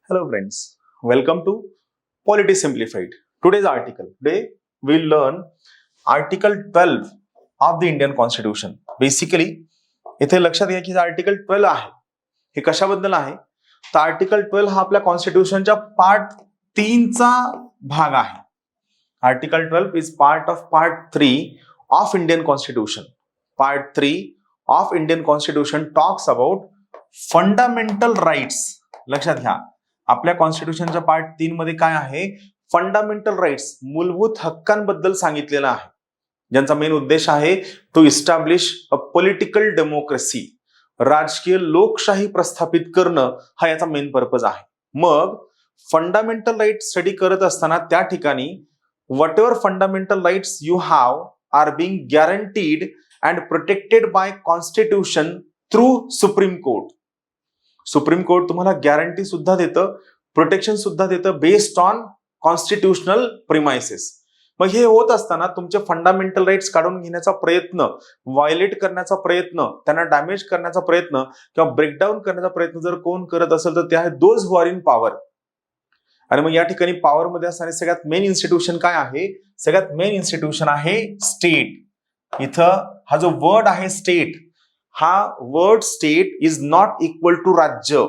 Hello friends, welcome to Polity Simplified. Today we'll learn Article 12 of the Indian Constitution. Basically, इथे लक्षात घ्या की article 12 आहे हे कशाबद्दल आहे तर आर्टिकल 12 हा आपल्या कॉन्स्टिट्यूशनच्या पार्ट 3 चा भाग आहे. Article 12 is part of part 3 of Indian constitution. Part 3 of Indian constitution talks about fundamental rights. लक्षात घ्या आपल्या कॉन्स्टिट्यूशनच्या पार्ट 3 मध्ये काय आहे, फंडामेंटल राईट्स, मूलभूत हक्कांबद्दल सांगितलेलं आहे, ज्यांचा मेन उद्देश आहे to establish a political democracy. राजकीय लोकशाही प्रस्थापित करणं हा याचा मेन पर्पज आहे. मग फंडामेंटल राईट स्टडी करत असताना त्या ठिकाणी whatever fundamental rights you have are being guaranteed and protected by constitution through supreme court. Supreme court तुम्हाला गॅरंटी सुद्धा देतं, प्रोटेक्शन सुद्धा देतं बेस्ड ऑन कॉन्स्टिट्यूशनल प्रिमाइसेस. मग हे होत असताना तुमचे फंडामेंटल राईट्स काढून घेण्याचा प्रयत्न, व्हायोलेट करण्याचा प्रयत्न, त्यांना डॅमेज करण्याचा प्रयत्न किंवा ब्रेकडाऊन करण्याचा प्रयत्न जर कोण करत असेल तर ते आहे those who are in power. आणि मग या ठिकाणी पॉवर मध्ये असणारे सगळ्यात मेन इन्स्टिट्यूशन काय आहे, सगळ्यात मेन इन्स्टिट्यूशन आहे स्टेट. इथं हा जो वर्ड आहे स्टेट, हा word state is not equal to राज्य.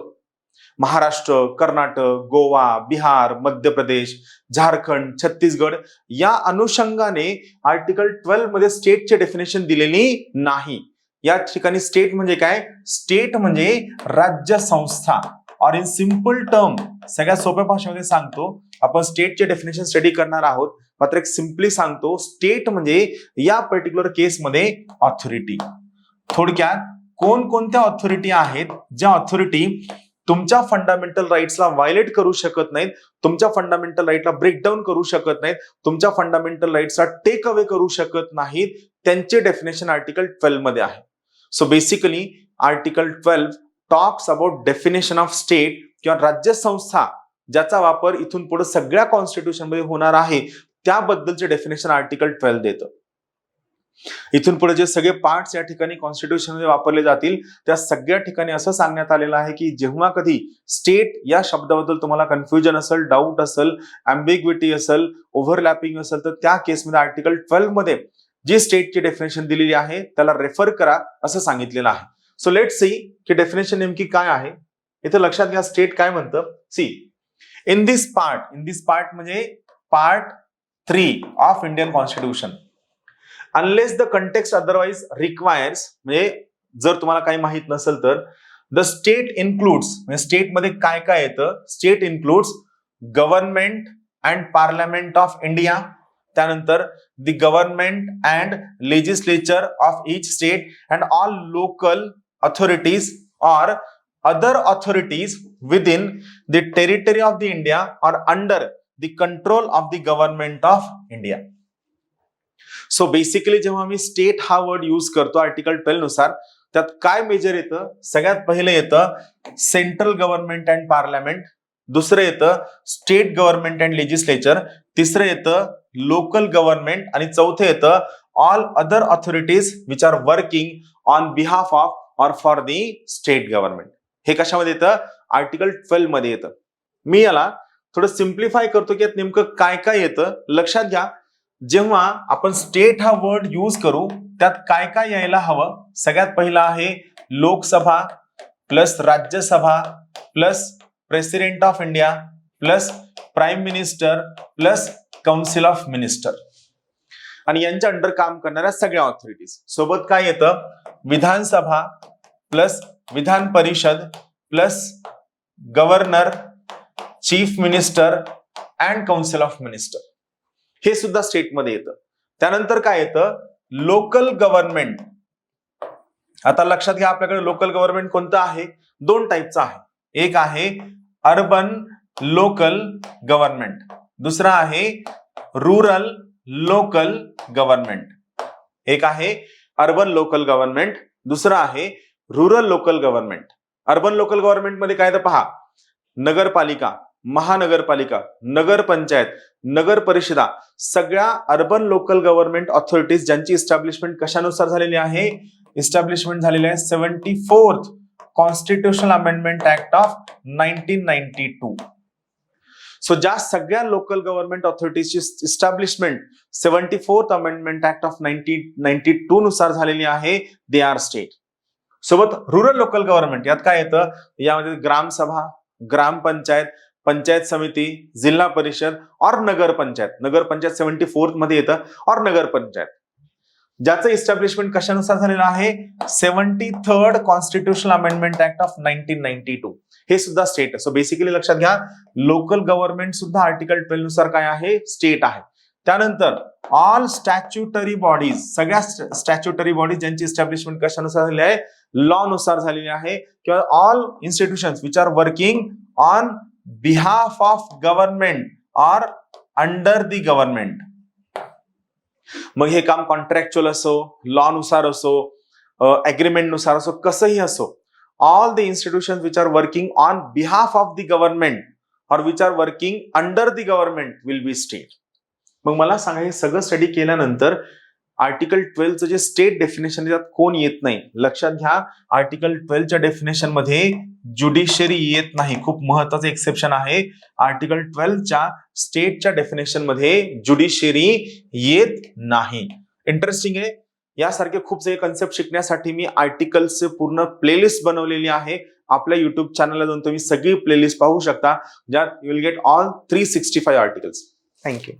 महाराष्ट्र, कर्नाटक, गोवा, बिहार, मध्य प्रदेश, झारखंड, छत्तीसगड या अनुषंगाने आर्टिकल 12 मध्ये स्टेटचे डेफिनेशन दिलेली नाही. या ठिकाणी स्टेट म्हणजे काय, स्टेट म्हणजे राज्य संस्था. और इन सिंपल टर्म, सगळ्यात सोप्या भाषेमध्ये सांगतो, आपण स्टेटचे डेफिनेशन स्टडी करणार आहोत, मात्र एक सिंपली सांगतो, स्टेट म्हणजे या पर्टिक्युलर केसमध्ये ऑथॉरिटी. थोडक्यात कोणकोणत्या ऑथॉरिटी आहेत ज्या ऑथॉरिटी तुमच्या फंडामेंटल राईट्सला व्हायोलेट करू शकत नाहीत, तुमच्या फंडामेंटल राईटला ब्रेकडाऊन करू शकत नाहीत, तुमच्या फंडामेंटल राईट्सला टेक अवे करू शकत नाहीत, त्यांचे डेफिनेशन आर्टिकल 12 मध्ये आहे. So basically article 12 talks about definition of state किंवा राज्य संस्था, ज्याचा वापर इथून पुढे सगळ्या कॉन्स्टिट्यूशन मध्ये होणार आहे, त्याबद्दलचे डेफिनेशन आर्टिकल 12 देतं. इथून पुढे जे सगळे पार्ट्स या ठिकाणी कॉन्स्टिट्यूशन मध्ये वापरले जातील त्या सगळ्या ठिकाणी असं सांगण्यात आलेलं आहे की जेव्हा कधी स्टेट या शब्दाबद्दल तुम्हाला कन्फ्युजन असेल, डाऊट असेल, अँबिग्विटी असेल, ओव्हरलॅपिंग असेल, तर त्या केसमध्ये आर्टिकल 12 मध्ये जी स्टेटची डेफिनेशन दिलेली आहे त्याला रेफर करा असं सांगितलेलं आहे. सो लेट सी की डेफिनेशन नेमकी काय आहे. इथे लक्षात घ्या स्टेट काय म्हणतं. सी इन दिस पार्ट म्हणजे part 3 of Indian constitution, unless the context otherwise requires, म्हणजे जर तुम्हाला काही माहित नसेल तर the state includes, म्हणजे स्टेट मध्ये काय काय येतं, state includes government and parliament of India, त्यानंतर the government and legislature of each state and all local authorities or other authorities within the territory of the India or under the control of the government of India. So basically जेव्हा मी state हा word use करतो article 12 नुसार, त्यात काय major येतं, सगळ्यात पहिलं येतं सेंट्रल गव्हर्नमेंट अँड पार्लमेंट, दुसरं येतं स्टेट गव्हर्नमेंट अँड लेजिस्लेचर, तिसरं येतं लोकल गव्हर्नमेंट आणि चौथं येतं all other authorities which are working on behalf of और फॉर दी स्टेट गव्हर्नमेंट. हे कशामध्ये येतं, आर्टिकल 12 मध्ये येतं. मी याला थोडं सिम्प्लिफाय करतो की यात नेमकं काय काय येतं. लक्षात घ्या जेव्हा आपण स्टेट हा वर्ड यूज करू त्यात काय काय यायला हवं. सगळ्यात पहिला आहे Lok Sabha plus Rajya Sabha plus president of India plus prime minister plus council of minister आणि यांच्या अंडर काम करणाऱ्या सगळ्या ऑथॉरिटीज. सोबत काय येतं, विधानसभा plus Vidhan Parishad plus governor, chief minister and council of minister, हे सुद्धा स्टेटमध्ये येतं. त्यानंतर काय येतं, लोकल गव्हर्नमेंट. आता लक्षात घ्या आपल्याकडे लोकल गव्हर्नमेंट कोणतं आहे, दोन टाईपचं आहे. एक आहे अर्बन लोकल गव्हर्नमेंट, दुसरा आहे रुरल लोकल गव्हर्नमेंट. एक आहे अर्बन लोकल गव्हर्नमेंट, दुसरा आहे rural local government. Urban local government मध्ये काय तर पहा, नगरपालिका, महानगरपालिका, नगर पंचायत, नगर परिषदा, सगळ्या अर्बन लोकल गव्हर्नमेंट ऑथॉरिटीज ज्यांची इस्टॅब्लिशमेंट कशानुसार झालेली आहे, इस्टॅब्लिशमेंट झालेली आहे 74th constitutional amendment act of 1992. So ज्या सगळ्या लोकल गव्हर्नमेंट ऑथॉरिटीजची establishment 74th amendment act of 1992 नुसार झालेली आहे, दे आर स्टेट. सोबत रुरल लोकल गव्हर्नमेंट यात काय येतं, यामध्ये ग्रामसभा, ग्रामपंचायत, पंचायत समिती, जिल्हा परिषद और नगर पंचायत. नगर पंचायत 74th मध्ये येतं, और नगर पंचायत ज्याचं इस्टॅब्लिशमेंट कशानुसार झालेलं आहे, 73rd constitutional amendment act of 1992. हे सुद्धा स्टेट. सो बेसिकली लक्षात घ्या, लोकल गव्हर्नमेंट सुद्धा आर्टिकल 12 नुसार काय आहे, स्टेट आहे. त्यानंतर ऑल स्टॅच्युटरी बॉडीज, सगळ्या स्टॅच्युटरी बॉडीज ज्यांची इस्टॅब्लिशमेंट कशानुसार झालेली आहे, लॉ नुसार झालेली आहे, किंवा all institutions which are working on behalf of government or under the government. मग हे काम कॉन्ट्रॅक्च्युअल असो, लॉ नुसार असो, अग्रीमेंट नुसार असो, कसंही असो, all the institutions which are working on behalf of the government or which are working under the government will be state. मग मला सांगा, हे सगळं स्टडी केल्यानंतर आर्टिकल 12चं जे स्टेट डेफिनेशन त्यात कोण येत नाही. लक्षात घ्या, आर्टिकल 12च्या डेफिनेशन मध्ये ज्युडिशियरी येत नाही. खूप महत्वाचं एक्सेप्शन आहे. आर्टिकल 12च्या स्टेटच्या डेफिनेशन मध्ये ज्युडिशियरी येत नाही. इंटरेस्टिंग आहे. यासारखे खूप सारे कन्सेप्ट शिकण्यासाठी मी आर्टिकल्सचे पूर्ण प्लेलिस्ट बनवलेली आहे. आपल्या युट्यूब चॅनलला जाऊन तुम्ही सगळी प्लेलिस्ट पाहू शकता, ज्यात you will get all 365 articles. Thank you.